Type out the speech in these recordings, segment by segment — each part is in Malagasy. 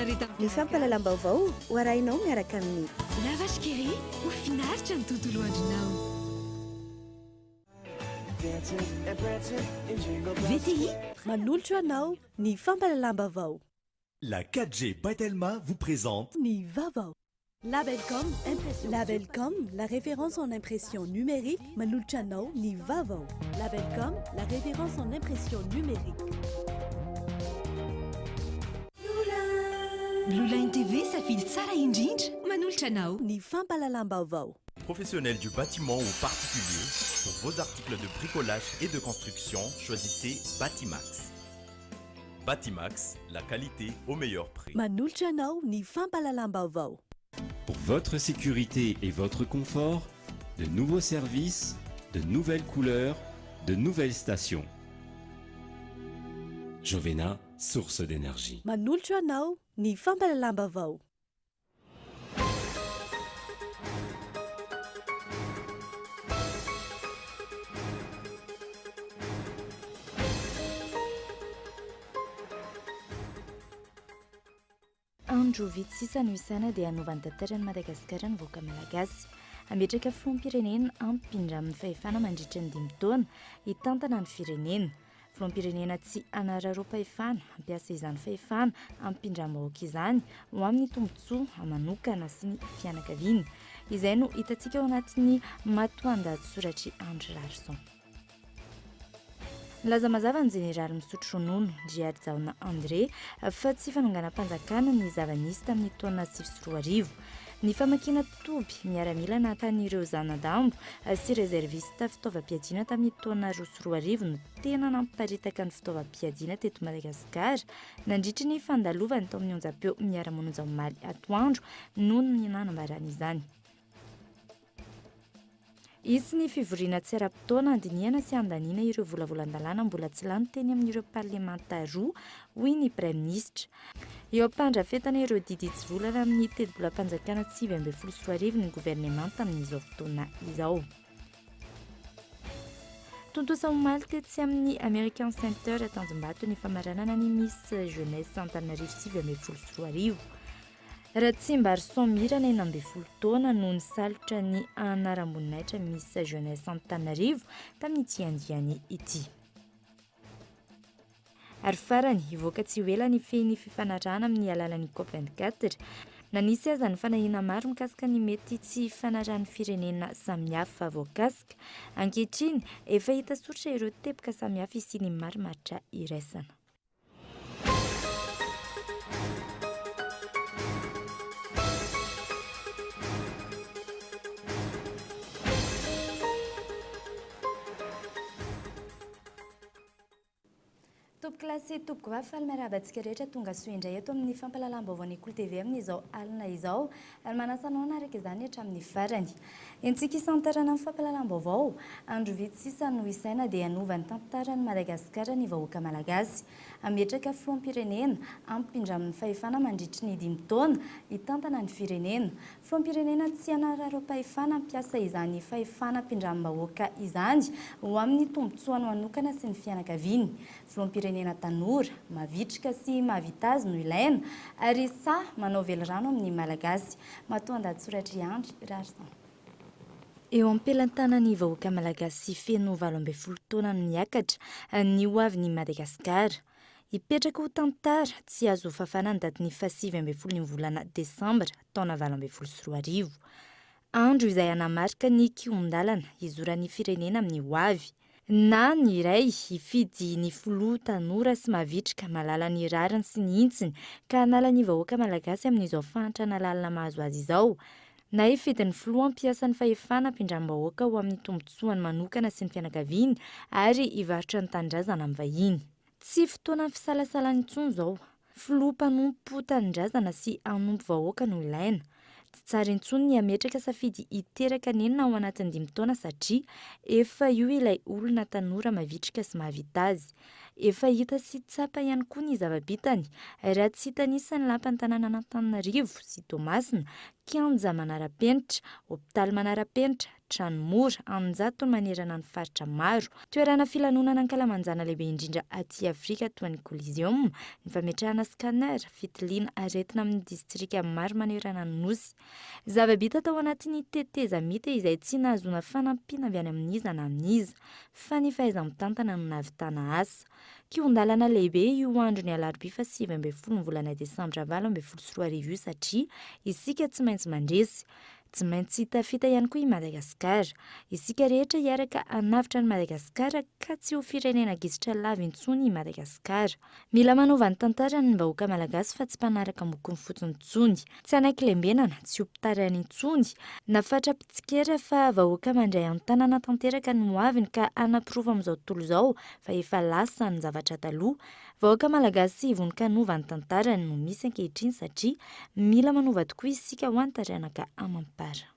Ny fampalalam-baovao ho arahinao miaraka amin'ny Lavage Keri ho finaritra ny tontolo andronao. VTI manolotra anao ny fampalalam-baovao. La 4G by Telma vous présente Ny vaovao. Labelcom, la référence en impression numérique, manolotra anao ny vaovao. Labelcom, la référence en impression numérique. Blue Line TV safidy tsara indrindra manolotra anao Ny fampalalam-baovao. professionnel du bâtiment ou particulier. Pour vos articles de bricolage et de construction, choisissez Batimax. Batimax, la qualité au meilleur prix. Manolotra anao ny fampalalam-baovao. Pour votre sécurité et votre confort, de nouveaux services, de nouvelles couleurs, de nouvelles stations. Jovena, source d'énergie. Manolotra anao ny fampalalam-baovao. Andro vitsy sisa no isana dia hanovan'ny tantarany Madagasikara ny vahoaka malagasy. Ametraka filoham-pirenena ampindra amin'ny fahefana mandritra ny 5 taona hitantana ny firenena. Filoham-pirenena tsy anararoam-pahefana ampiasa izany fahefana ampindra vahoaka izany ho amin'ny tombontsoa manokana sy ny fianakaviana. Izay no hitantsika ao anatin'ny matoan-dahatsoratra Andry Larson. Laza mazava ny jeneraly misotro ronono Ndriary Jaona André fa tsy fanonganam-panjakana ny zava-nisy tamin'ny taona 2004. Ny famakiana toby miaramila natan'ireo zanadambo sy reservista fitaovam-piadiana tamin'ny taona 2004 no tena namparitaka ny fitaovam-piadiana teto Madagasikara nandritra ny fandalovany tao amin'ny onjam-peo miara-monanja omaly atoandro noho ny nanambarana izany. Isy ny fivoriana tsy ara-potoana andiniana sy andaniana ireo volavolan-dalàna mbola tsy lany teny amin'ireo parlementaroa hoy ny praiminisitra. Eo ampandrafetana ireo didy tsy volana amin'ny teti-bolam-panjakana 2024 ny governemanta amin'izao fotoana izao. Tontosa omaly tety sy amin'ny American Center Tanjombato ny famaranana ny Miss Jeunesse Antananarivo 2024. Raha tsy mba Mirana 12 taona no nisalotra ny anaram-boninahitra Miss Jeunesse Antananarivo tamin'ity andiany ity. Ary farany hivoaka tsy ela ny fehiny fifanarahana amin'ny alalan'ny COP24. Nanisy aza ny fanahina maro mikasika ny mety tsy fanarahan'ny firenena samihafa voakasika. Ankehitriny efa hita soritra ireo teboka samihafa isiny marimaritra iraisana. Top klasy topoko vafaly miarabantsika rehetra tonga soa indray eto amin'ny fampalalam-baovao ny Kolo TV amin'izao alina izao ary manasanao naraka izany hatramin'ny farany. Entsika isantarana amin'ny fampalalam-baovao, andro vitsy sisa no isaina dia hanovan'ny tantarany Madagasikara ny vahoaka malagasy. Ametraka filoham-pirenena ampindra amin'ny fahefana mandritry ny 5 taona hitantana ny firenena. Filoham-pirenena tsy anararoam-pahefana ampiasa izany fahefana ampindra amin'ny vahoaka izany ho amin'ny tombontsoa manokana sy ny fianakaviana. Filoham-pirenena tanora, mavitrika sy mahavita azy no ilaina ary sa manao velorano amin'ny malagasy. Matoan-dahatsoratra Andry Larson. Eo ampelantanan'ny vahoaka malagasy feno 12 taona no niakatra ny ho avin'ny Madagasikara. Hipetraka ho tantara tsy azo fafana ny datin'ny 7 volana Desambra taona 2024. Andro izay anamarika ny kiondalana izoran'ny firenena amin'ny ho avy. Na ny iray hifidy ny filoha tanora sy mavitrika malala ny rariny sy ny intsiny ka hanala ny vahoaka malagasy amin'izao fahantrana lalina mahazo azy izao. Na hifidy ny filoha ampiasa ny fahefana ampindram-bahoaka ho amin'ny tombontsoany manokana sy ny fianakaviana ary hivarotra ny tanindrazana amin'ny vahiny. Tsy fotoana fisalasalana intsony izao. Filoha mpanompo tanindrazana sy hanompo vahoaka no ilaina. Tsy tsara intsony ny ametraka safidy hiteraka nenina ao anatin'ny 5 taona satria efa io ilay olona tanora mavitrika sy mahavita azy. Efa hita sy tsapa ihany koa ny zava-bitany raha tsy hitanisany lampany tanàna Antananarivo sy Toamasina, kianja manara-penitra, hopitaly manara-penitra, trano mora anjato manerana ny faritra maro. Toerana filanonana ankalamanjana lehibe indrindra aty Afrika toa ny Coliseum, ny fametrahana scanner, fitiliana aretina amin'ny distrika maro manerana ny nosy. Zava-bita tao anatin'ny teteza mita izay tsy nahazoana fanampiana avy any amin'iza na amin'iza, fa ny fahaiza-mitantana no nahavitana asa. Kiondalana lehibe io andro ny alarobia fa 7 ambin'ny folo ny volana desambra 2024 satria isika tsy maintsy mandresy. Tsy maintsy tafita ihany koa i Madagasikara. Isika rehetra hiaraka hanavitra ny Madagasikara ka tsy ho firenena gisitra lava intsony i Madagasikara. Mila manova ny tantarany ny vahoaka malagasy fa tsy mpanaraka mokony fotsiny intsony. Tsy anaiky lembenana, tsy ho mpitarany intsony. Nafatra pitsikera fa vahoaka mandray amin'ny tanàna tanteraka no aviny ka anampirova amin'izao tontolo izao fa efa lasa ny zavatra taloha. Vahoaka malagasy vonika nova ny tantarany no misy ankehitriny satria mila manova tokoa isika ho antaranaka amampara.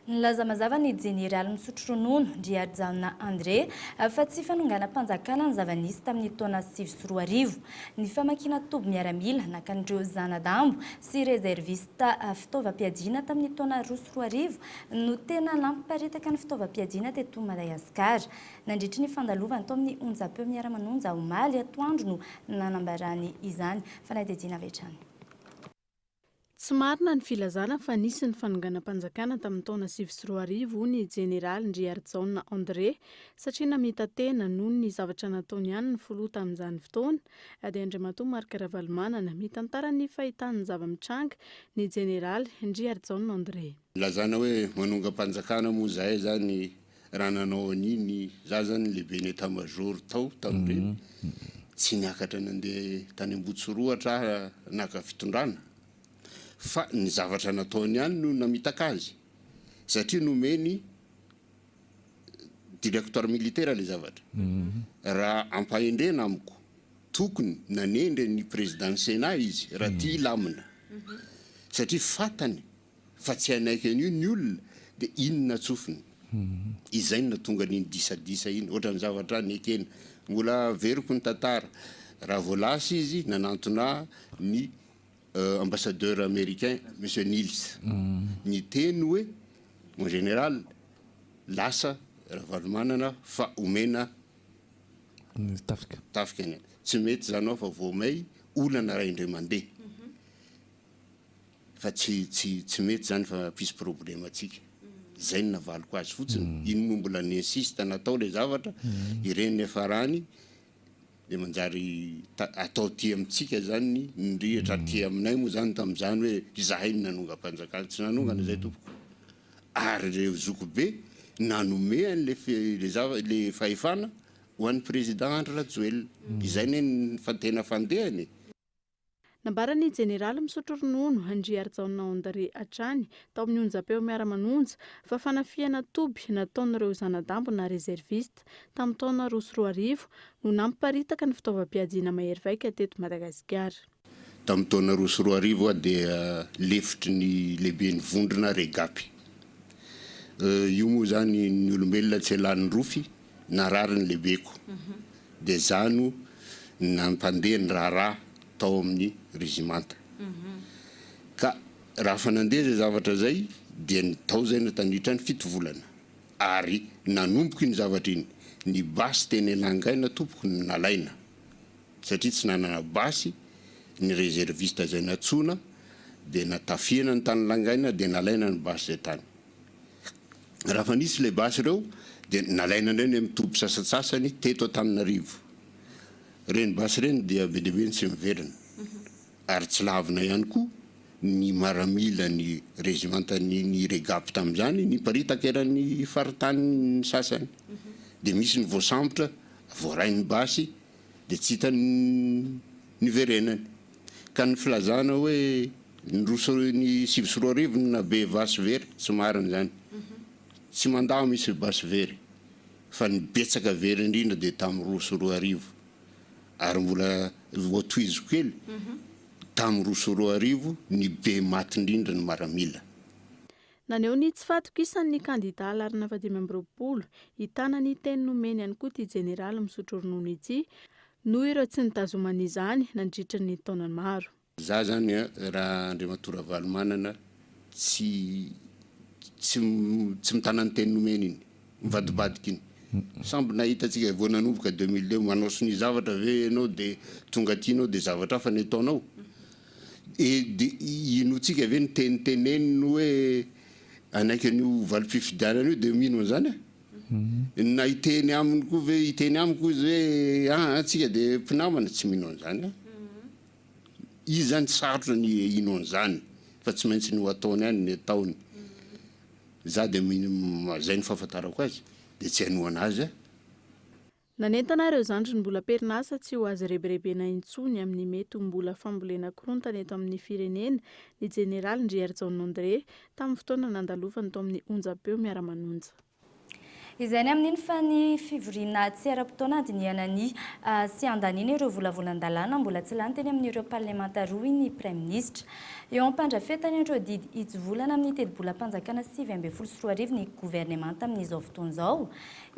Nilaza mazava ny jeneraly misotro ronono Ndriajanona André fa tsy fanonganam-panjakana ny zava-nisy tamin'ny taona 2024. Ny famakiana toby miaramila nakan'ireo zanadambo sy reservista fitaovam-piadiana tamin'ny taona 2024 no tena lampiparitaka ny fitaovam-piadiana teto Madagasikara. Nandritry ny fandalovany tao amin'ny onjam-peo miara-manonja omaly atoandro no nanambarany izany. Fanadidina vetrany. Tsy marina ny filazana fa nisy ny fanonganam-panjakana tamin'ny taona 2024 ny jeneraly Ndriajanona André satria namita tena noho ny zavatra nataony ihany ny filoha tamin'izany fotoana. Ady Andriamatoa Marc Ravalomanana mitantara ny fahitany zava-mitranga ny jeneraly Ndriajanona André. Lazana hoe manongam-panjakana moa zahay zany raha nanao an'iny za zany lehibe ny état-major tao tamin'ireny tsy niakatra nandeha tany Ambotsotrohatra naka fitondrana. Fa ny zavatra nataony ihany no namitaka azy satria nomeny directeur militaire le zavatra. Raha ampahendrena amiko tokony nanendre ny président Sénat izy raha tia lamina satria fatany fa tsy anaiky an'io ny olona dia inona tsofiny izay no natonga n'iny disadisa iny ohatran'ny zavatra nekena mbola veriko ny tantara raha voalasy izy nanantona ny ambassadeur américain monsieur Nils ny teny hoe mon général lasa Ravalomanana fa omena tafika any tsy mety zanao fa voamay olana ray indray mandeha fa tsy mety zany fa pisy problème atsika zay ny navaliko azy fotsiny iny moa mbola ny insiste natao le zavatra ireny efarany de manjary atao ty amitsika zany nirihatra ty aminay moa zany tamin'izany hoe izahay ny nanonga-panjakana tsy nanongana zay tompoko ary reo zokobe nanome le fahefana ho an'ny président Andry Rajoelina izay ny tena fandehany. Nambarany jeneraly misotro ronono Ndriajanona André hatrany tao amin'ny onjam-peo miara-manonja fa fanafiana toby nataon'ireo zanadambo na reserviste tamin'ny taona 2024 no nampiparitaka ny fitaovam-piadiana mahery vaika teto Madagasikara. Tamin'ny taona 2024 dia lefitry ny lehibe ny vondrona regapy. Io moa zany ny olombelona tsy elan'ny rofy narary ny lehibeko dia zano nampandeha ny raharaha tao amin'ny régimanta. Ka raha fanandeha zay zavatra zay dia tao zay natandritra ny 7 volana ary nanomboky ny zavatra iny ny basy teny Elangaina tompoko ny nalaina satria tsy nanana basy ny réserviste zay natsona dia natafiana ny tany Langaina dia nalaina ny basy zay tany. Raha fa nisy le basy reo dia nalaina indray ny amin'ny toby sasatsasany teto Antananarivo. Reny basy reny dia be deabe tsy miverina ary tsy lavina ihany koa ny maramila ny régimenta ny regapy tamin'izany ny paritaka eran'ny faritany sasany dia misy ny voasambotra voarainy basy dia tsy hita ny verenany ka ny filazana hoe ny 2024 na be basy very tsy marina zany tsy mandao misy basy very fa ny betsaka very indrindra dia tamin'ny 2024 ary mbola voatoizo kely tamin'ny 2024 ny be maty indrindra ny maramila. Naneo ny tsy fatoko isan'ny kandida alarina 2020 hitana ny teny nomeny ihany koa ty jeneraly misotro ronono ity noho ireo tsy nitazomana izany nandritra ny taona maro. Za zany raha Andriamatoa Ravalomanana tsy tsy mitana ny teny nomeny iny mivadibadika iny samby nahitatsika vao nanomboka 2002 manao sy ny zavatra ve ianao de tonga tianao de zavatra hafa ny ataonao de inotsika ve ny teniteneny hoe anaiky an'io valim-pifidianana io de mino an'izany na iteny aminy koa ve iteny amiko izy hoe atsika de mpinamana tsy mino an'izany izy zany sarotra ny ino an'izany fa tsy maintsy ny ho ataony ihany ny ataony za de zay ny fahafantarako azy de tsy hanoana azy nanentanareo zandry ny mbola perinasa tsy ho azy reberebena intsony amin'ny mety mbola fambolena korontana eto amin'ny firenena ny jeneraly Ndriarzaona Andre tamin'ny fotoana nandalovany tao amin'ny onjam-peo miara-manonja. Izany amin'iny fa ny fivoriana tsy ara-potoana andinihana ny sy andanina ireo volavolan-dalàna mbola tsy lany teny amin'ireo parlementaroa ny Prime Ministre. Eo am-pandrafetany ireo didy ijivolana amin'ny teti-bola-panjakana 7.4 ny gouvernemanta amin'izao fotoan'izao.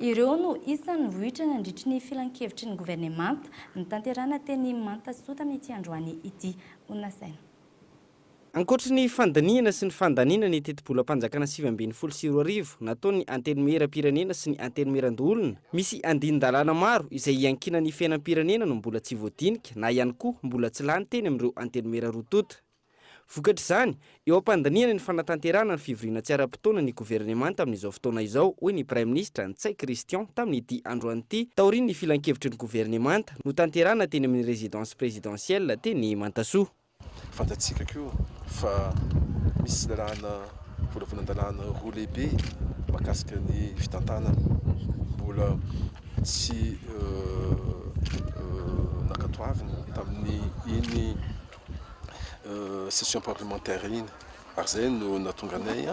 Ireo no isan'ny vohitra nandritry ny filan-kevitry ny gouvernemanta ny tanterana teny Mantasoa tamin'ity androany ity onasaina. Ankoatra ny fandaniana sy ny fandaniana ny teti-bola-panjakana 7.4 nataony antenimieram-pirenena sy ny antenimieran-dolona misy andinin-dalàna maro izay iankina ny fiainam-pirenena no mbola tsy voadinika na ihany koa mbola tsy lany teny amin'ireo antenimieran-rotota. Vokatra izany eo am-pandaniana ny fanatanterana ny fivoriana tsy ara-potoana ny gouvernemanta amin'izao fotoana izao hoy ny Prime Ministre Ntsay Christian tamin'ity androan'ity taoriany ny filan-kevitry ny gouvernemanta no tanterana teny amin'ny résidence présidentielle teny Mantasoa. Fantatsika koa fa misy dalàna volavolan-dalàna roa lehibe mahakasika ny fitantanana mbola tsy nakatoavina tamin'ny iny session parlementaire iny ary zay no natonga anay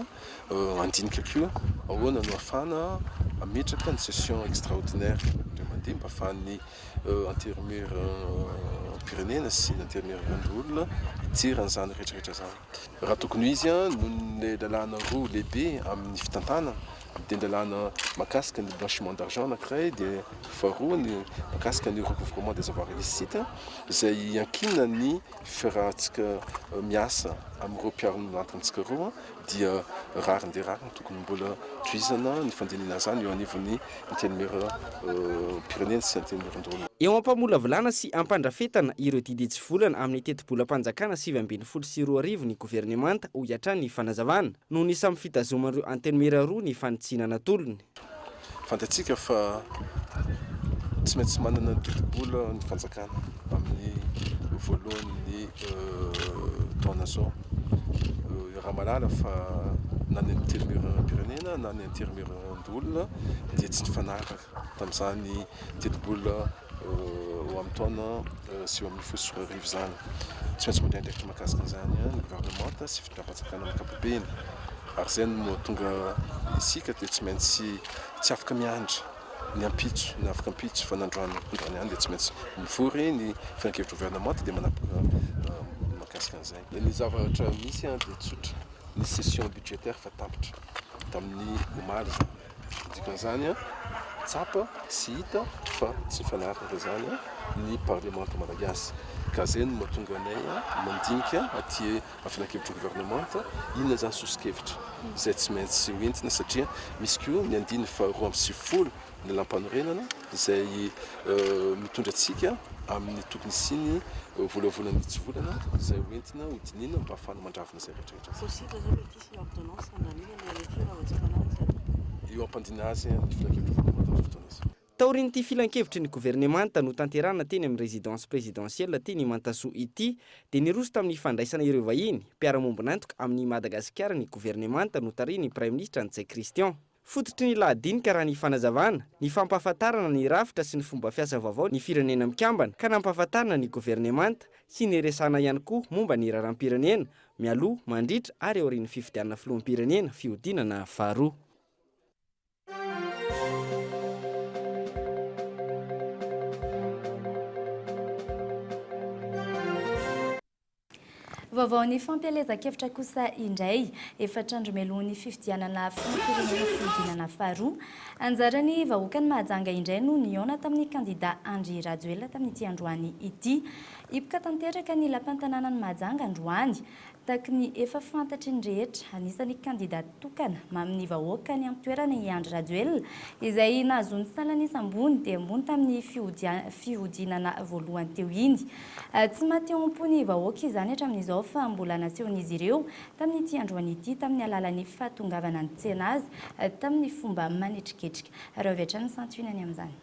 andinika koa ahoana no afana ametraka ny session extraordinaire de mandeha mba ahafahan'ny antenimieran pirenena sy antenimieran-dolona hijery an'izany rehetrarehetra zany. Raha tokony izy noho ny dalàna roa lehibe amin'ny fitantana dia dalàna mahakasika ny blanchiment d'argent anankiray dia faharoa ny mahakasika ny recouvrement des avoirs illicites izay iankina ny fiarahantsika miasa amin'ireo mpiaro-natintsika roa dia rariny dia rariny tokony mbola tohizana ny fandiniana zany eo anivon'ny antenimieram-pirenena sy antenimieran-dolona. Eo ampamolavolana sy ampandrafetana ireo didy ijivolana amin'ny teti-bola-panjakana 7.4 ny gouvernemanta ho hiatrany ny fanazavana noho ny samy fitazoman'ireo antenimieran roa ny fanitsinana tolony. Fantatsika fa tsy maintsy manana ny teti-bola ny fanjakana amin'ny voalohan'ny taona zao. Raha malala fa na ny antenimieram-pirenena na ny antenimieran-dolona dia tsy nifanaraka tamin'izany teti-bola ho amin'ny taona sy eo amin'ny folo sy roa arivo zany. Tsy maintsy mandraindraikitra mahakasika an'izany ny gouvernemanta sy fitondram-panjakana amin'ny ankapobeny. Ary zay no tonga isika dia tsy maintsy tsy afaka miandry ny ampitso, ny afaka ampitso fa nandroany ihany dia tsy maintsy mivory ny filan-kevitry gouvernemanta dia manapaka mahakasika an'izay. Ny zavatra misy dia tsotra ny session budgétaire fa tapitra tamin'ny omaly zany. Dikan'izany tsapa sy hita fa tsy mifanaraka zany ny parlemanta malagasy. Ka zay no mahatonga anay mandinika atỳ amin'ny filan-kevitry gouvernemanta inona zany sosikevitra izay tsy maintsy hoentina satria misy koa ny andiny faharoa amby sivifolo ny lampanorenana izay mitondra antsika amin'ny tokony siny volavolan'ny ijivolana izay hoentina hodinina mba ahafahana mandravina izay rehetrarehetra. Eo ampandina azy ny filan-kevitry gouvernemanta fotoana izy. Taorian'ity filan-kevitry ny gouvernemanta no tanterana teny amin'ny résidence présidentielle teny Mantasoa ity dia niroso tamin'ny fandraisana ireo vahiny mpiara-mombonantoka amin'ny Madagasikara ny gouvernemanta no tariny Prime Ministre Ntsay Christian. Fototry ny lahadinika raha ny fanazavana ny fampahafantarana ny rafitra sy ny fomba fiasa vaovao ny firenena mikambana ka nampahafantarana ny gouvernemanta sy ny resana ihany koa momba ny raharam-pirenena mialoha mandritra ary eo aorian'ny fifidianana filoham-pirenena fihodinana faharoa. Vaovaon'ny fampielezan-kevitra kosa indray efatrandro mialohan'ny fifidianana filoham-pirenena fihodinana faharoa anjarany vahoaka ny mahajanga indray no niona tamin'ny kandida Andry Rajoelina tamin'ity androany ity. ipoka tanteraka ny lampantanànany Mahajanga androany taky ny efa fantatry ny rehetra anisan'ny kandidat tokana mamin'ny vahoaka ny amtoerana i Andry Rajoelina izay nahazony salanisa ambony dia ambony tamin'ny fihodinana voalohany teo iny. Tsy mateo ampony vahoaka izany hatramin'izao fa mbola nasehon'izy ireo tamin'ity androany ity tamin'ny alalan'ny fahatongavana ny tsena azy tamin'ny fomba manetriketrika. Ireo avy hatrany santionany amin'izany.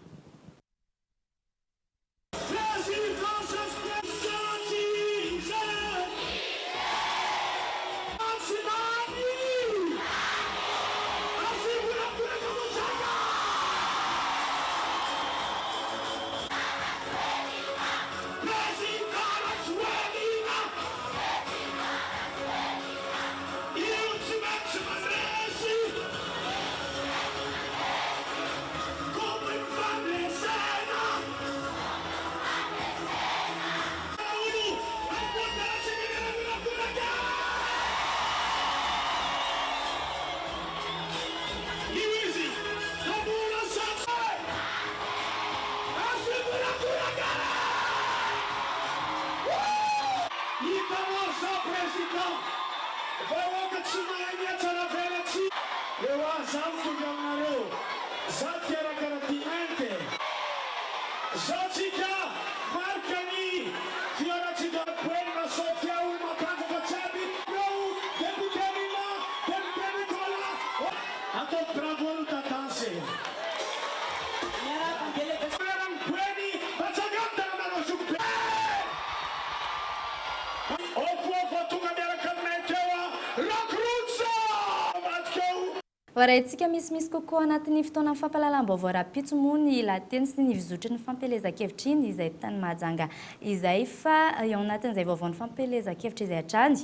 Horaintsika misimisy kokoa anatin'ny fotoana fampahalalam-baovao rapitso moa ny lateny sy ny vizotry ny fampelezan-kevitra iny izay tany Mahajanga izay fa eo anatin'izay vaovao ny fampelezan-kevitra izay hatrany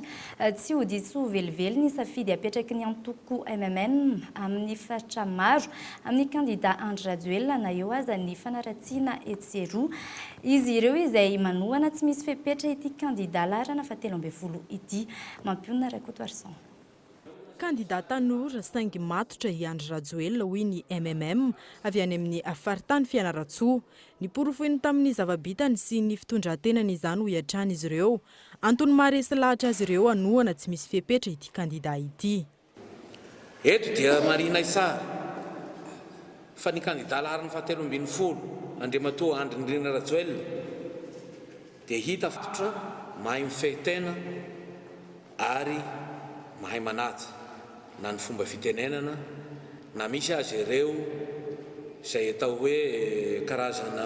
tsy ho diso velively ny safidy apetraky ny antoko MMN amin'ny faritra maro amin'ny kandidat Andry Rajoelina na eo aza ny fanaratsiana etseroa izy ireo izay manohana tsy misy fepetra ity kandidat larana fahatelo ambin'ny folo ity mampionona Rakoto Arsan. Kandidat tanora saingy matotra i Andry Rajoelina hoy ny MMM avy any amin'ny afaritany Fianarantsoa ny porofoiny tamin'ny zavabitany sy ny fitondrantenany izany ho iatrany izy ireo antony maharesy lahatra azy ireo anohana tsy misy fepetra ity kandidat ity. Eto dia marina isara fa ny kandidat larany fahatelo ambin'ny folo Andriamatoa Andry Nirina Rajoelina dia hita fototra mahay mifehy-tena ary mahay manaja na ny fomba fitenenana na misy azy ireo izay atao hoe karazana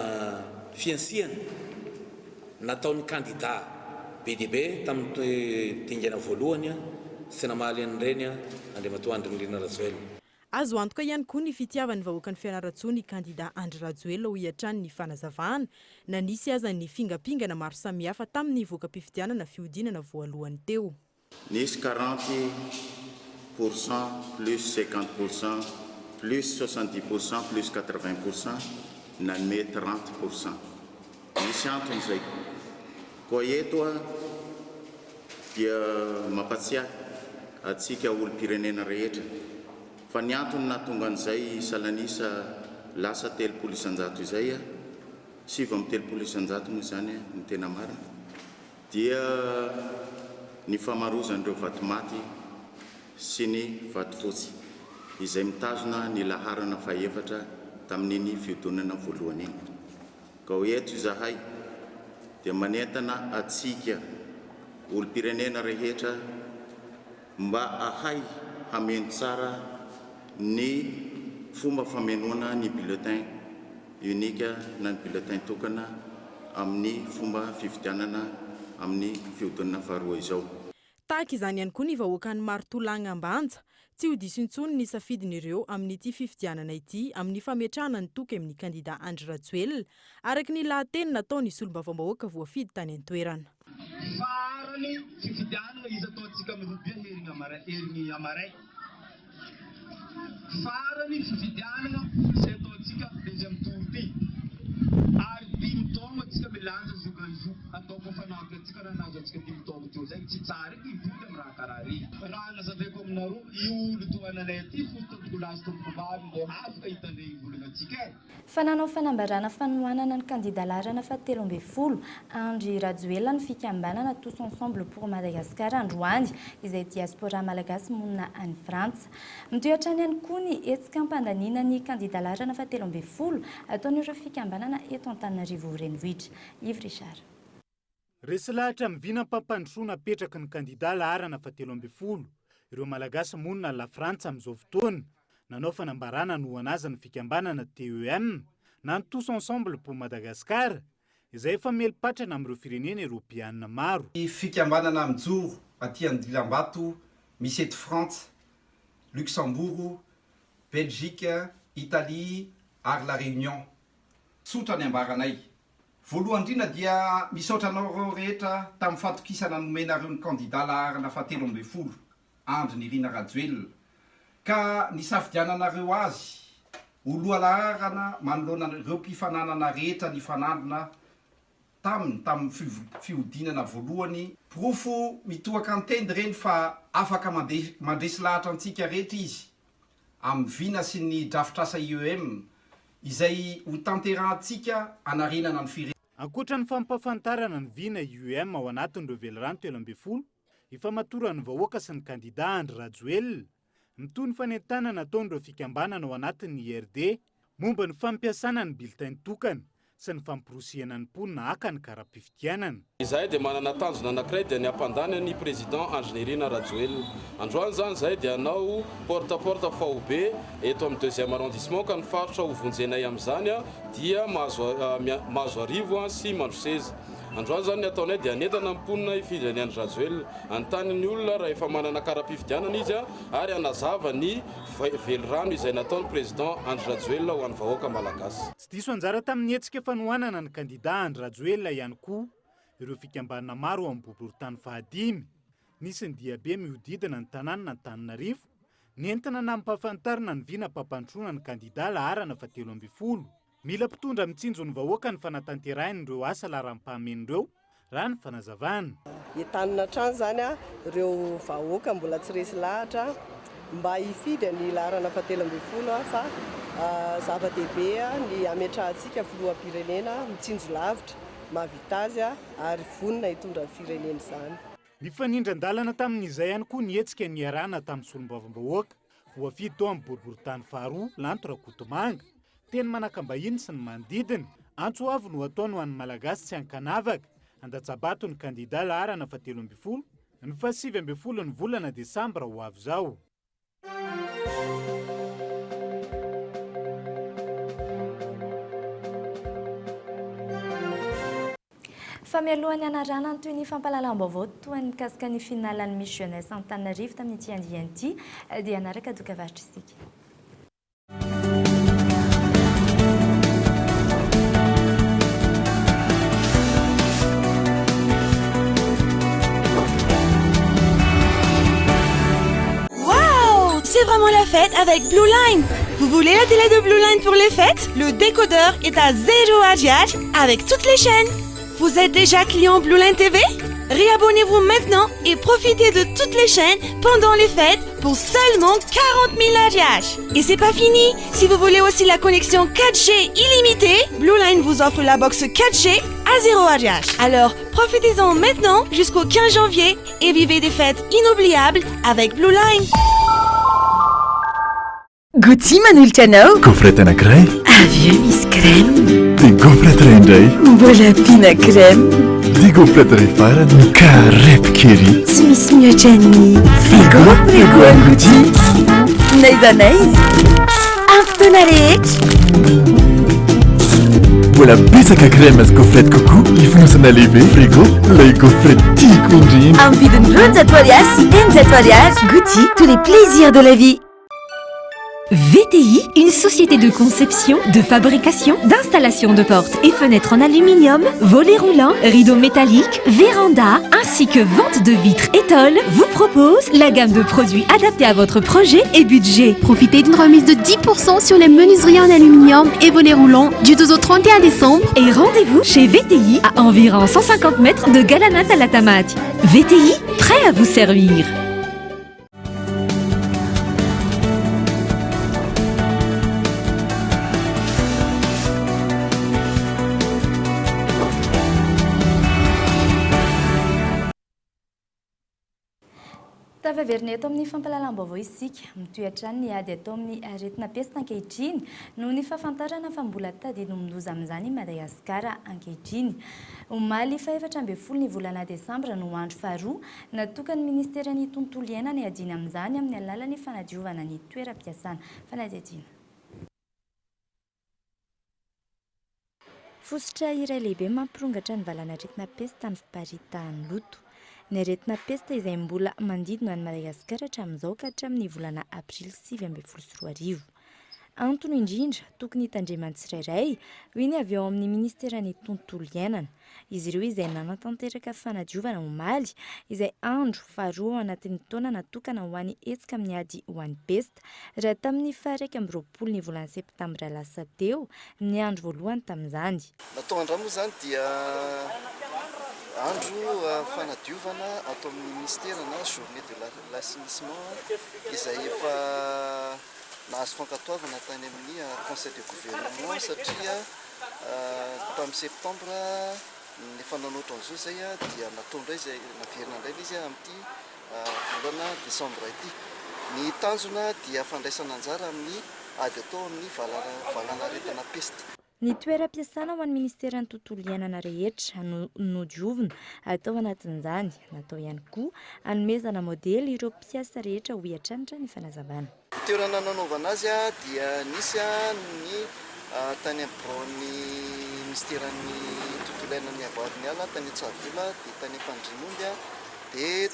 fiansiana nataon'ny kandidat be dia be tamin'ny dingana voalohany sy namaly an'ireny Andriamatoa Andry Nirina Rajoelina. Azo antoka ihany koa ny fitiavany vahoaka ny Fianarantsoa ny kandidat Andry Rajoelina ho iatrany ny fanazavahana na nisy aza ny fingapingana maro samihafa tamin'ny voaka-pifidianana fihodinana voalohany teo. Nisy 40%, plus 50%, plus 70%, plus 80%, nanome 30%. Nisy antony izay. Koa eto dia mampatsiahy atsika olo-pirenena rehetra. Fa ny antony nahatonga an'izay salanisa lasa 300 isanjato izay 7 isanjato moa izany ny tena marina. Dia ny famarozan'ireo vatomaty sy ny vatofotsy izay mitazona ny laharana fahaefatra tamin'iny fihodinana voalohany iny. Ka ho eto izahay dia manentana atsika olo-pirenena rehetra mba ahay hameno tsara ny fomba famenoana ny bulletin unika na ny bulletin tokana amin'ny fomba fifidianana amin'ny fihodinana faharoa izao. Tahaka izany ihany koa ny vahoaka ny Martolagna Ambanja tsy ho diso intsony ny safidin'ireo amin'ity fifidianana ity amin'ny fametrahana ny toky amin'ny kandidat Andry Rajoelina araky ny lahateny nataony solombavam-bahoaka voafidy tany an-toerana. Farany fifidianana izy ataontsika mirobia heriny amaray. Farany fifidianana izay ataontsika deuxième tour ty. Ary dimy taona tsika milanja anjo ataoko fanampy atsika raha nazo atsika 10 taona teo zay tsy tsara ky ivoty amin'ny raha karaha reny raha nazaveko aminareo io olo toananay aty fotompoko lasy tompoko vavy mbô afaka hitandre volana atsika e fa nanao fanambarana fanohanana ny kandida larana fa 13 Andry Rajoelina ny fikambanana tous ensemble pour Madagascar androany izay diaspora malagasy monina any Frantsa mitoetra any koa ny hetsika ampandanina ny kandida larana fa 13 ataon'ireo fikambanana eto Antananarivo renivohitra Yves Richard resy lahatra mivina mpampandrosoana apetraky ny kandida larana fa 13 ireo malagasy monina la Frantsa amin'izao fotoana nanao fanambarana no anazy ny fikambanana TEM na ny tous ensemble pour Madagascar izay efa melo-patrana amin'ireo firenena Europiana maro. Fikambanana mijoro aty Andilambato misy eto Frantsa, Luxembourg, Belgique, Italie ary la Réunion. Tsotra ny ambaranay. Voalohany indrindra dia misaotra anao rehetra tamin'ny fatokisana nomenareo ny kandida laharana fa 13 Andry Nirina Rajoelina ka nisafidiananareo azy ho loha laharana manoloana ireo mpifananana rehetra ny fanandrina tamin'ny fihodinana voalohany profo mitoaka anteny reny fa afaka mandresy lahatra antsika rehetra izy amin'ny vina sy ny drafitrasa IEM izay ho tanterahantsika anarenana ny firenena. Ankoatra ny fampafantarana ny vina IEM ao anatin'ireo velirano 13 efa matorany vahoaka sy ny kandida Andry Rajoelina mitoy ny fanentanana nataon'ireo fikambanana ao anatin'ny IRD momba ny fampiasana ny bulletin tokana sy ny fampirosiana ny mponina haka ny kara-pifidianana. Izahay dia manana tanjona anankiray dia ny ampandany ny président Andry Nirina Rajoelina. Androany zany zahay dia hanao porte-à-porte faobe eto amin'ny 2e arrondissement ka ny faritra hovonjenay amin'izany dia mahazo arivo sy mandroseza. Androany zany ataonay dia netana mponina ifindra ny Andry Rajoelina antaniny olona raha efa manana kara-pifidianana izy ary anazava ny velirano izay nataony président Andry Rajoelina ho an'ny vahoaka malagasy. Tsy diso anjara tamin'ny hetsika fanohanana ny kandida Andry Rajoelina ihany koa ireo fikambanana maro amin'ny boriboritany fahadimy nisy ny diabe mihodidina ny tanàna Antananarivo nentina nampafantarina ny vina mpampandrosoana ny kandida laharana fa 13 mila mpitondra mitsinjo ny vahoaka ny fanatanterahiny asa laharam-pahamenireo raha ny fanazavana. Entanina trano zany ireo vahoaka mbola tsy resy lahatra mba hifidy ny laharana fa 13 fa zava-dehibe ny ametrahantsika filoham-pirenena mitsinjo lavitra mahavita azy ary vonina hitondra ny firenena izany. Ny fanindran-dalana tamin'izay ihany koa ny hetsika niarahana tamin'ny solombavam-bahoaka voafidy tao amin'ny boriboritany faharoa Lanto Rakotomanga teny manakambahiny sy ny manodidina antso avy no ataony ho an'ny malagasy tsy ankanavaka andatsabato ny kandida laharana fa 13 ny fa 7 ny volana Desambra ho avy zao. Fa mialohan'ny anarana toy ny fampahalalam-baovao toy ny mikasika ny finalan'ny Miss Jeunesse Antananarivo tamin'ity andiany ity dia anaraka dokavatra isika. C'est vraiment la fête avec Blue Line. Vous voulez la télé de Blue Line pour les fêtes? Le décodeur est à 0 AGH avec toutes les chaînes. Vous êtes déjà client Blue Line TV? Réabonnez-vous maintenant et profitez de toutes les chaînes pendant les fêtes pour seulement 40 000 AGH. Et c'est pas fini. Si vous voulez aussi la connexion 4G illimitée, Blue Line vous offre la box 4G à 0 AGH. Alors, profitez-en maintenant jusqu'au 15 janvier et vivez des fêtes inoubliables avec Blue Line. Gucci Manulciano Gofret anankiray Avio misy crème dia gofret iray indray mbola pina crème dia gofret iray farany carêpe kely tsy misy mihoatra ny frigo any Gucci n'aiza n'aiza amin'ny fotoana rehetra mbola betsaka crème sy gofret coco ifonosana lehibe frigo ilay gofret tiako indrindra amin'ny vidiny 20 ariary sy 20 ariary Gucci tous les plaisirs de la vie. VTI, une société de conception, de fabrication, d'installation de portes et fenêtres en aluminium, volets roulants, rideaux métalliques, vérandas, ainsi que vente de vitres et tôles, vous propose la gamme de produits adaptés à votre projet et budget. Profitez d'une remise de 10% sur les menuiseries en aluminium et volets roulants du 12 au 31 décembre. Et rendez-vous chez VTI à environ 150 mètres de Galanat à la Tamate. VTI, prêt à vous servir. Tavaverina eto amin'ny fampalalam-baovao isika mitoetra ny ady atao amin'ny aretina pesta ankehitriny noho ny fahafantarana fa mbola tadidino mindoza amin'izany i Madagasikara ankehitriny. Omaly fa 14 ny volana desambra no andro faharoa natokany ministeran'ny tontolo iainana ny adiana amin'izany amin'ny alalan'ny fanadiovana ny toeram-piasana. Fanadihadiana. Fototra iray lehibe mampirongatra ny valana aretina pesta ny fiparitahan'ny loto. Ny aretina pesta izay mbola mandidina any Madagasikara hatramin'izao ka hatramin'ny volana aprily 2024. Antony indrindra tokony hitandremana tsirairay hoy ny avy ao amin'ny ministeran'ny tontolo iainana. Izy ireo izay nanatanteraka fanadiovana omaly izay andro faharoa ao anatin'ny taona natokana ho an'ny hetsika amin'ny ady ho an'ny pesta raha tamin'ny faha 20 ny volana septambra lasa teo ny andro voalohany tamin'izany. Natao andramo zany dia andro fanadiovana atao amin'ny ministera na journée de l'assainissement izay efa nahazo fankatoavana tany amin'ny conseil de gouvernement satria tamin'ny septambra efa nanao an'izao zay dia natao indray izay naverina indray izy amin'ity volana desambra ity. Ny tanjona dia fandraisana anjara amin'ny ady atao amin'ny valana aretina pesta. Ny toeram-piasana ho an'ny ministeran'ny tontolo iainana rehetra nodiovina atao anatin'izany natao ihany koa hanomezana modely ireo mpiasa rehetra ho hiatranitra ny fanazavana. Toerana nanaovana azy dia nisy ny tany ambony ministeran'ny tontolo iainana avadiny ala tany Tsavola dia tany Pandrimomby dia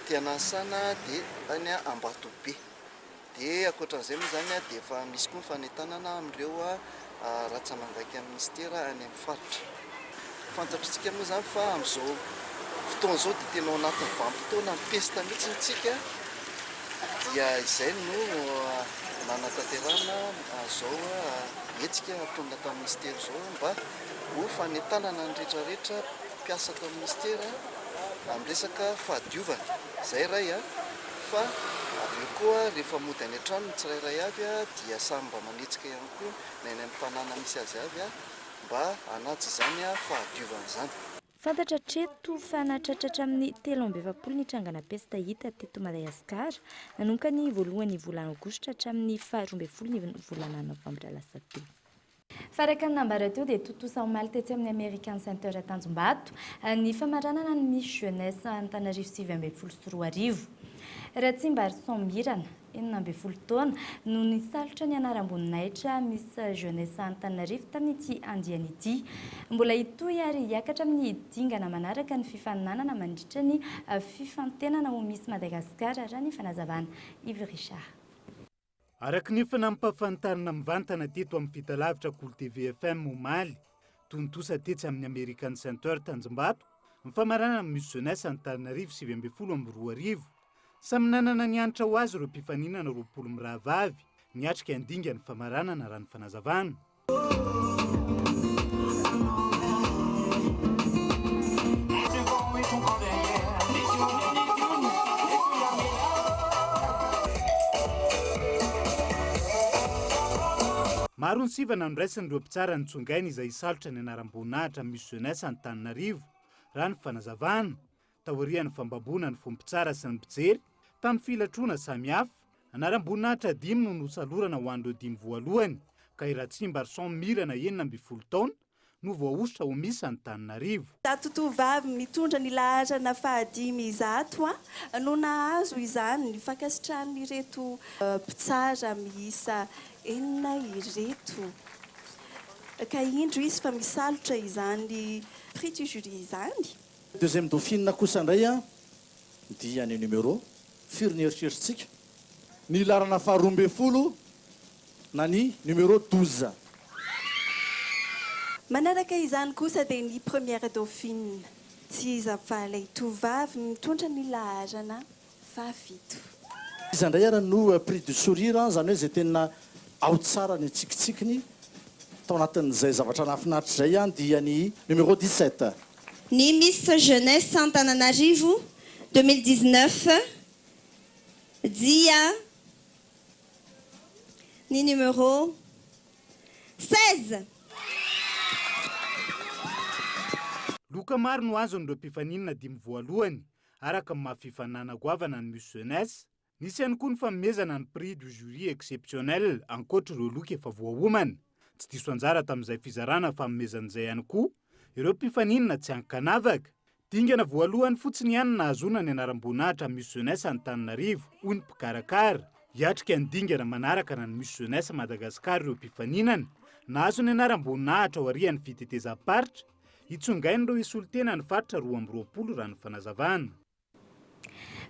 Tianasana dia tany Ambatobe. Dia ankoatran'izay moa zany dia efa misy koa fanentanana amin'ireo ratsamangaiky amin'ny ministera any amin'ny faritra. Fantatritsika moa zany fa amin'izao fotoana izao dia tena anatin'ny vanim-potoana ny pesta mihitsy tsika dia izay no nanatanterana zao hetsika tonga tamin'ny ministera izao mba ho fanentanana ny rehetrarehetra mpiasa tao amin'ny ministera amin'ny resaka fahadiovana. Izay ray fa avy koa rehefa mody any an-trano tsirairay avy dia samy mba manetsika ihany koa na eny amin'ny tanàna misy azy avy mba hanaja izany fahadiovana izany. Fantatra hatreto fa nahatratratra amin'ny 720 ny trangana pesta hita teto Madagasikara nanomboka ny voalohan'ny volana aogositra hatramin'ny 12 ny volana novambra lasa teo. Faraka ny nambara teo dia totosa omaly tetsy amin'ny American Center Tanjombato ny famaranana ny Miss Jeunesse Antananarivo 2024. Ratsimba Sombirana 19 taona no nisalotra ny anaram-boninahitra Miss Jeunesse Antananarivo tamin'ity andiany ity. Mbola hitohy ary hiakatra amin'ny dingana manaraka ny fifaninanana mandritra ny fifantenana ho Miss Madagasikara raha ny fanazavana. Yves Richard. Araka ny fanampahafantarana mivantana teto amin'ny fitalavitra Cool TV FM omaly tontosa tetsy amin'ny American Center Tanjombato ny famaranana Miss Jeunesse Antananarivo 2024. Samy nanana ny anitra ho azy ireo mpifaninana 20 mirahavavy niatrika handinga ny famaranana raha ny fanazavana. Maro ny sivana nondraisan'ireo mpitsara ny tsongaina izay isalotra ny anaram-boninahitra Miss Jeunesse Antananarivo raha ny fanazavana taorian'ny fambabona ny fompitsara sy ny mpijery tamin'ny filatrona samihafa. Anaram-boninahitra 5 no nosalorana ho an'ireo 5 voalohany ka i Ratsimba Mirana 19 taona no voaositra ho Miss Antananarivo. Totovavy mitondra ny laharana 500 no nahazo izany ny fankasitrahan'ireto mpitsara miisa 4 ireto. Ka indro izy fa misalotra izany prix du jury izany. Deuxième dauphine kosa indray dia ny numéro firy ny eritreritsika ny larana 12 na ny numéro 12. Manaraka izany kosa dia ny première dauphine tsy iza fa ilay tovavy mitondra ny laharana fahafito. Izy indray ara no prix du sourire zany hoe zay tena ao tsara ny tsikitsikiny tao anatin'izay zavatra nafinaritra zay a dia ny numéro 17. Ni Miss Jeunesse Antananarivo 2019 dia ni numéro 16. Loka maro no azon'ireo mpifaninana dimy voalohany araka mahafifanana goavana ny Miss Jeunesse. Nisy ihany koa ny fanomezana ny prix du jury exceptionnel ankoatra ireo loka efa voahomana. Tsy diso anjara tamin'izay fizarana fanomezan'izay ihany koa ireo mpifaninana tsy ankanavaka. Dingana voalohany fotsiny ihany nahazona ny anaram-boninahitra Miss Jeunesse Antananarivo hoy ny mpikarakara. Hiatrika ny dingana manaraka na ny Miss Jeunesse Madagasikara ireo mpifaninana nahazo ny anaram-boninahitra ao arian'ny fitetezam-paritra. Itsongainy ireo isolotena ny faritra 2020 raha ny fanazavana.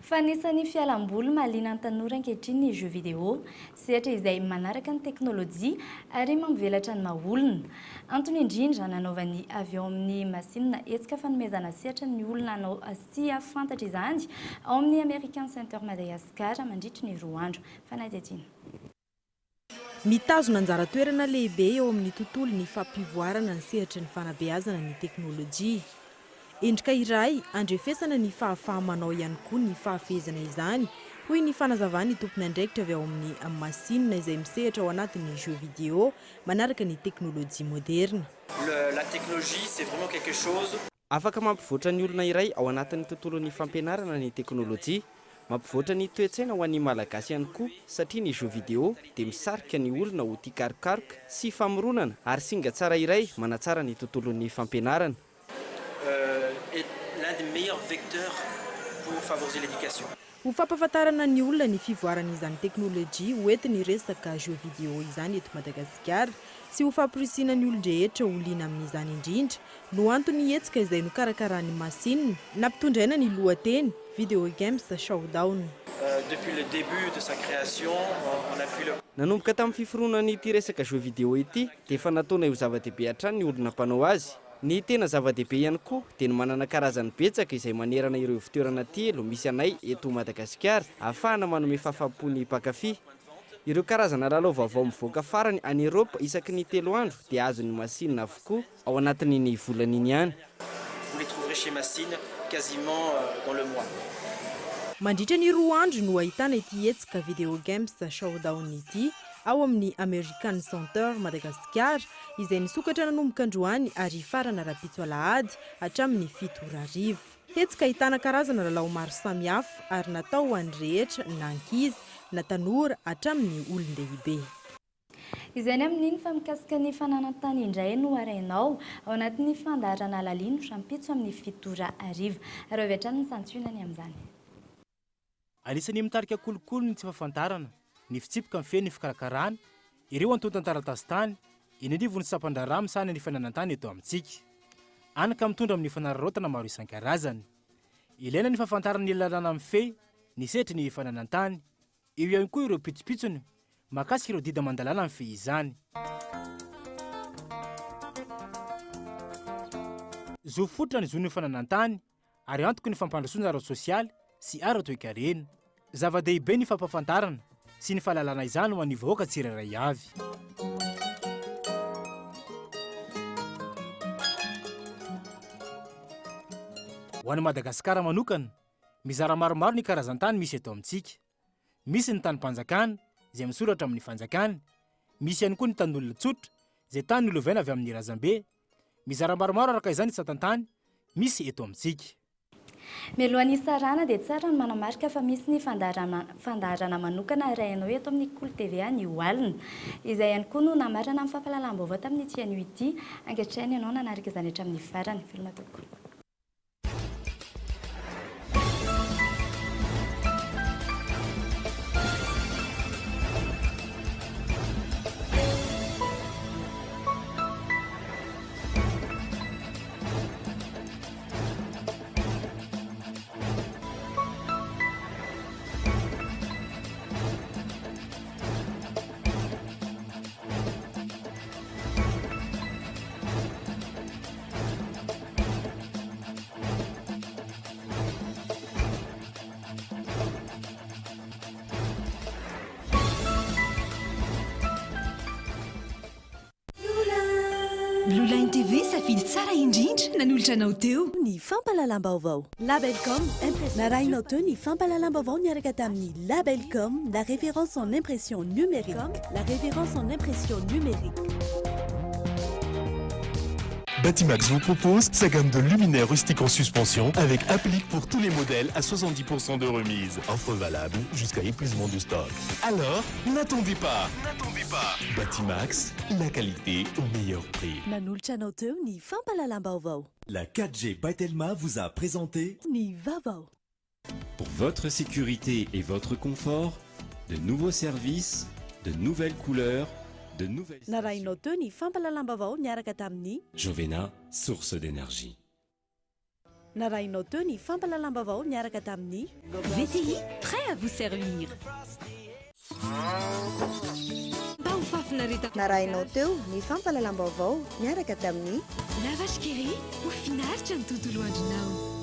Fa anisan'ny fialamboly mahaliana ny tanora ankehitriny ny jeux vidéo, sehatra izay manaraka ny teknôlôjia ary mampivelatra ny maha-olona. Antony indrindra nanaovany avion amin'ny masinina hetsika fanomezana sehatra ny olona hanao asia fantatra izany ao amin'ny American Center Madagascar mandritra ny 2 andro. Fanadidina. Mitazona anjara toerana lehibe eo amin'ny tontolo ny fampivoarana ny sehatry ny fanabeazana ny teknôlôjia. Endrika iray andrefesana ny fahafahamanao ihany koa ny fahafezana izany hoy ny fanazavany tompony andraikitra avy ao amin'ny masinina izay misehatra ao anatin'ny jeux vidéo manaraka ny teknôlôjia moderne. La technologie c'est vraiment quelque chose. Afaka mampivoatra ny olona iray ao anatin'ny tontolon'ny fampianarana ny teknôlôjia. Mampivoatra ny toe-tsaina ho an'ny malagasy ihany koa satria ny jeux vidéo dia misarika ny olona ho tia karokaroka sy famoronana ary singa tsara iray manatsara ny tontolon'ny fampianarana. Est l'un des meilleurs vecteurs pour favoriser l'éducation. Ho fampahafantarana ny olona ny fivoaran'izany teknôlôjia hoentiny resaka jeux vidéo izany eto Madagasikara sy ho fampirisina ny olon-drehetra ho liana amin'izany indrindra no antony hetsika izay nokarakaran'ny masinina nampitondraina ny lohateny Video Games Showdown. Depuis le début de sa création, on a pu le... Nanomboka tamin'ny fiforonana ity resaka jeux vidéo ity dia efa nataona io zava-dehibe hatrany ny olona mpanao azy. Ny tena zava-dehibe ihany koa dia ny manana karazany betsaka izay manerana ireo fitoerana telo misy anay eto Madagasikara ahafahana manome fahafaham-po ny mpakafy. Ireo karazana lalao vaovao mivoaka farany any Eropa isaky ny 3 andro dia azon'ny masinina avokoa ao anatin'ny volan'iny ihany. Vous les trouverez chez Massine quasiment dans le mois. Mandritra ny 2 andro no ahitana ity hetsika Video Games Showdown ity ao amin'ny American Center Madagascar izay nisokatra nanomboka androany ary farana rapitso alahady hatramin'ny 7 hetsika ahitana karazana lalao maro samihafa ary natao ho an'ny rehetra na ankizy na tanora hatramin'ny olon-dehibe. Izay ny amin'iny fa mikasika ny fananantany indray no arainao ao anatin'ny fandaharana lalino Sampitso amin'ny 7 ariva. Ary avy hatrany ny santionany amin'izany. Anisan'ny mitarika kolokolo ny tsy fahafantarana ny fitsipika amin'ny feny fikarakarana ireo antontan-taratasy tany eny anivony sapan-draharaha misahana ny fananantany eto amintsika. Anaka mitondra amin'ny fanararaotana maro isan-karazany. Ilaina ny fahafantarana ny lalàna amin'ny fe, ny setry ny fananantany. Eo ihany koa ireo pitsopitsony makasika ireo dida mandalàna amin'ny fe izany. Zo fototra ny zon'ny fananantany ary antoko ny fampandrosoana ara-sosialy sy ara-toe-karena. Zava-dehibe ny fampahafantarana sy ny fahalalana izany ho an'ny vahoaka tsirairay avy. Ho an'i Madagasikara manokana, mizara maromaro ny karazan-tany misy eto amintsika. Misy ny tany-panjakana izay misoratra amin'ny fanjakana, misy ihany koa ny tan'olona tsotra izay tany nilovaina avy amin'ny razambe. Mizara maromaro araka izany satan-tany misy eto amintsika. Mialohan'ny sarana dia tsara ny manamarika fa misy ny fandaharana manokana arahinao eto amin'ny Cool TVA ny Walina. Izay ihany koa no namarana amin'ny fampahalalam-baovao tamin'ny tianio ity. Ankehitriny ianao nanarika izany hatramin'ny farany. Filma toko. indrindra nanolotra anao teo ny fampalalam-baovao Labelcom impression. narahinao teo ny fampalalam-baovao niaraka tamin'ny Labelcom, la référence en impression numérique. La référence en impression numérique. Batimax vous propose sa gamme de luminaires rustiques en suspension avec applique pour tous les modèles à 70% de remise. Offre valable jusqu'à épuisement du stock. Alors, n'attendez pas. Batimax, la qualité au meilleur prix. nanolotra anao teo ny fampalalam-baovao. La 4G by Telma vous a présenté ny vaovao. pour votre sécurité et votre confort, de nouveaux services, de nouvelles couleurs, de nouvelles... narahinao teo ny fampalalam-baovao niaraka tamin'ny Jovena, source d'énergie. narahinao teo ny fampalalam-baovao niaraka tamin'ny VTI, prêt à vous servir. narahinao teo ny fampalalam-baovao niaraka tamin'ny La vache qui rit, au final, tu as tout au loin du nao.